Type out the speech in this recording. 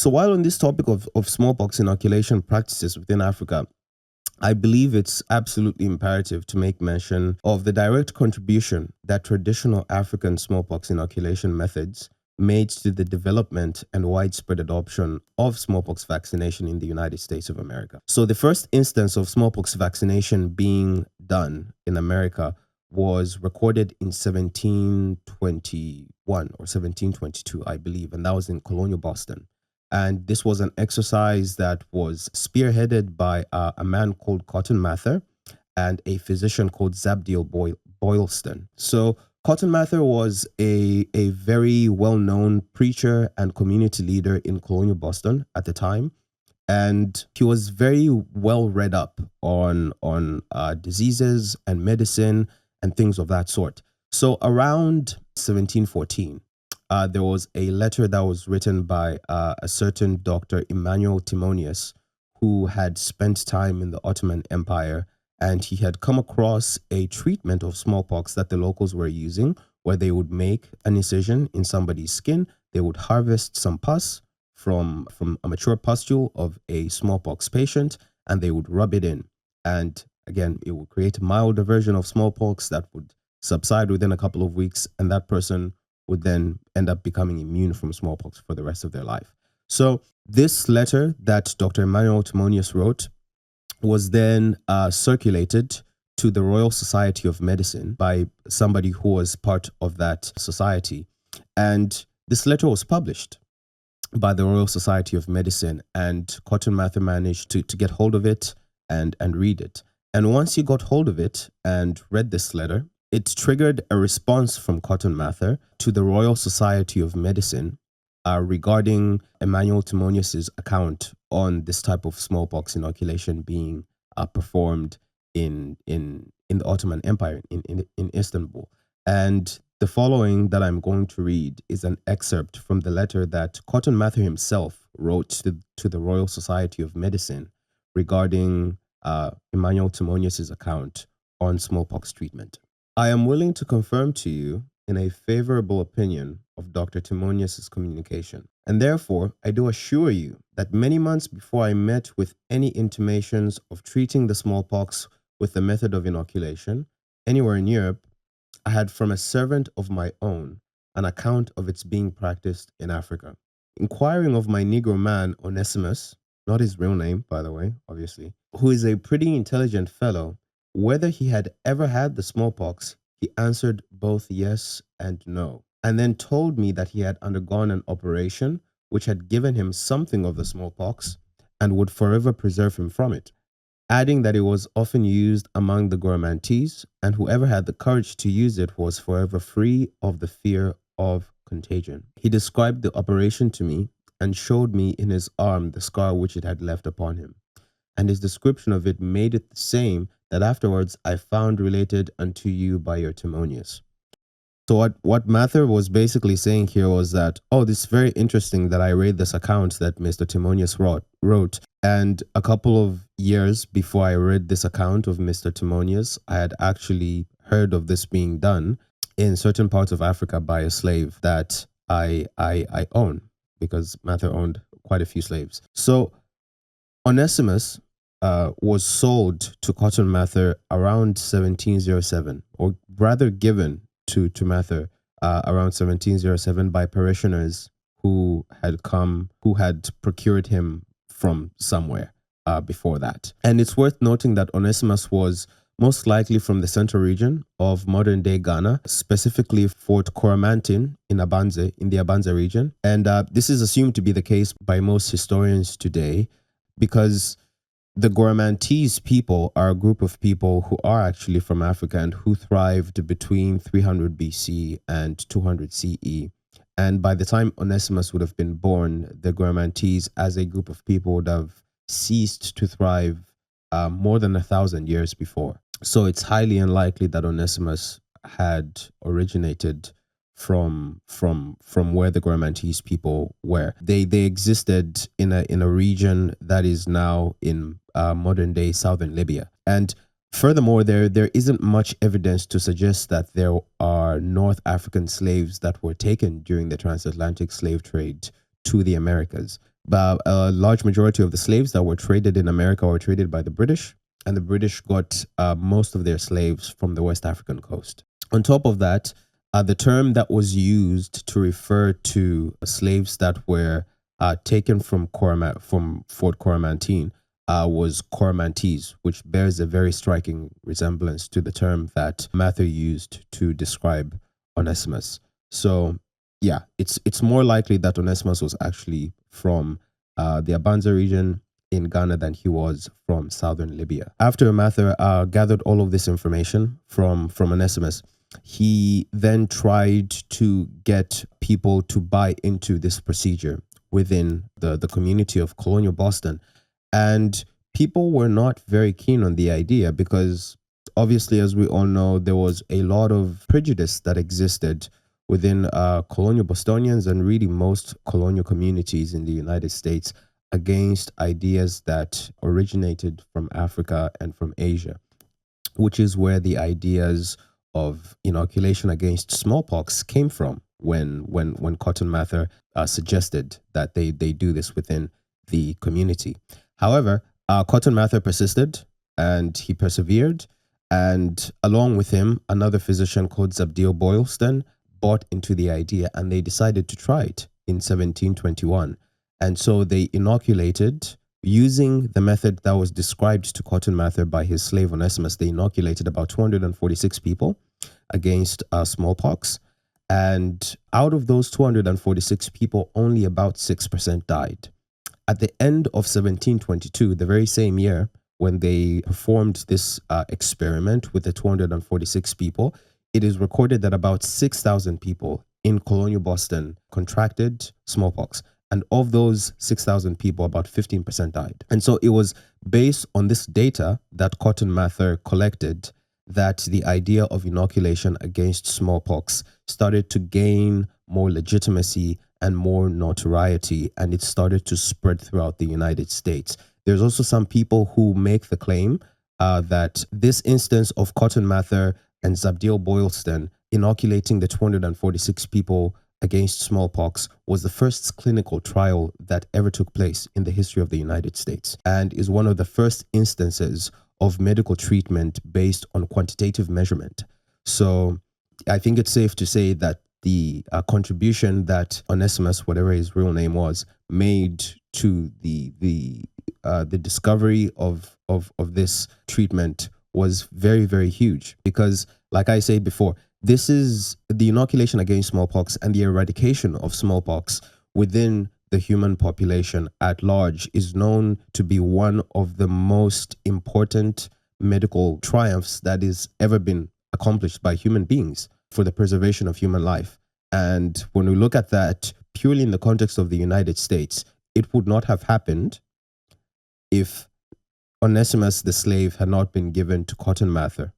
So while on this topic of smallpox inoculation practices within Africa, I believe it's absolutely imperative to make mention of the direct contribution that traditional African smallpox inoculation methods made to the development and widespread adoption of smallpox vaccination in the United States of America. So the first instance of smallpox vaccination being done in America was recorded in 1721 or 1722, I believe, and that was in colonial Boston. And this was an exercise that was spearheaded by a man called Cotton Mather and a physician called Zabdiel Boylston. So Cotton Mather was a very well-known preacher and community leader in colonial Boston at the time. And he was very well read up on diseases and medicine and things of that sort. So around 1714, there was a letter that was written by a certain Dr. Emmanuel Timonius, who had spent time in the Ottoman Empire, and he had come across a treatment of smallpox that the locals were using, where they would make an incision in somebody's skin, they would harvest some pus from a mature pustule of a smallpox patient, and they would rub it in. And again, it would create a milder version of smallpox that would subside within a couple of weeks, and that person would then end up becoming immune from smallpox for the rest of their life. So this letter that Dr. Emmanuel Timonius wrote was then circulated to the Royal Society of Medicine by somebody who was part of that society. And this letter was published by the Royal Society of Medicine, and Cotton Mather managed to get hold of it and read it. And once he got hold of it and read this letter, it triggered a response from Cotton Mather to the Royal Society of Medicine regarding Emmanuel Timonius's account on this type of smallpox inoculation being performed in the Ottoman Empire in Istanbul. And the following that I'm going to read is an excerpt from the letter that Cotton Mather himself wrote to the Royal Society of Medicine regarding Emmanuel Timonius's account on smallpox treatment. I am willing to confirm to you in a favorable opinion of Dr. Timonius's communication, and therefore I do assure you that many months before I met with any intimations of treating the smallpox with the method of inoculation anywhere in Europe, I had from a servant of my own an account of its being practiced in Africa. Inquiring of my Negro man Onesimus, not his real name, by the way, obviously, who is a pretty intelligent fellow, whether he had ever had the smallpox, he answered both yes and no, and then told me that he had undergone an operation which had given him something of the smallpox and would forever preserve him from it, adding that it was often used among the Gourmantes, and whoever had the courage to use it was forever free of the fear of contagion. He described the operation to me and showed me in his arm the scar which it had left upon him, and his description of it made it the same that afterwards I found related unto you by your Timonius. So what Mather was basically saying here was that, oh, this is very interesting that I read this account that Mr. Timonius wrote. And a couple of years before I read this account of Mr. Timonius, I had actually heard of this being done in certain parts of Africa by a slave that I own, because Mather owned quite a few slaves. So Onesimus was sold to Cotton Mather around 1707, or rather given to Mather around 1707 by parishioners who had procured him from somewhere before that. And it's worth noting that Onesimus was most likely from the central region of modern-day Ghana, specifically Fort Coromantin in the Abanze region. And this is assumed to be the case by most historians today, because the Gourmantes people are a group of people who are actually from Africa and who thrived between 300 BC and 200 CE. And by the time Onesimus would have been born, the Gourmantes as a group of people would have ceased to thrive more than 1,000 years before. So it's highly unlikely that Onesimus had originated from where the Gourmantes people were. They existed in a region that is now in modern day southern Libya. And furthermore, there isn't much evidence to suggest that there are North African slaves that were taken during the transatlantic slave trade to the Americas. But a large majority of the slaves that were traded in America were traded by the British, and the British got most of their slaves from the West African coast. On top of that, the term that was used to refer to slaves that were taken from from Fort Coromantine was Coromantese, which bears a very striking resemblance to the term that Mather used to describe Onesimus. So, yeah, it's more likely that Onesimus was actually from the Abanza region in Ghana than he was from southern Libya. After Mather gathered all of this information from Onesimus, he then tried to get people to buy into this procedure within the community of colonial Boston. And people were not very keen on the idea because, obviously, as we all know, there was a lot of prejudice that existed within colonial Bostonians and really most colonial communities in the United States against ideas that originated from Africa and from Asia, which is where the ideas of inoculation against smallpox came from when Cotton Mather suggested that they do this within the community. However, Cotton Mather persisted and he persevered, and along with him, another physician called Zabdiel Boylston bought into the idea, and they decided to try it in 1721. And so they inoculated, using the method that was described to Cotton Mather by his slave Onesimus. They inoculated about 246 people against smallpox. And out of those 246 people, only about 6% died. At the end of 1722, the very same year, when they performed this experiment with the 246 people, it is recorded that about 6,000 people in colonial Boston contracted smallpox. And of those 6,000 people, about 15% died. And so it was based on this data that Cotton Mather collected that the idea of inoculation against smallpox started to gain more legitimacy and more notoriety, and it started to spread throughout the United States. There's also some people who make the claim that this instance of Cotton Mather and Zabdiel Boylston inoculating the 246 people against smallpox was the first clinical trial that ever took place in the history of the United States, and is one of the first instances of medical treatment based on quantitative measurement. So I think it's safe to say that the contribution that Onesimus, whatever his real name was, made to the discovery of this treatment was very, very huge. Because, like I said before, this is the inoculation against smallpox and the eradication of smallpox within the human population at large is known to be one of the most important medical triumphs that has ever been accomplished by human beings for the preservation of human life. And when we look at that purely in the context of the United States, it would not have happened if Onesimus the slave had not been given to Cotton Mather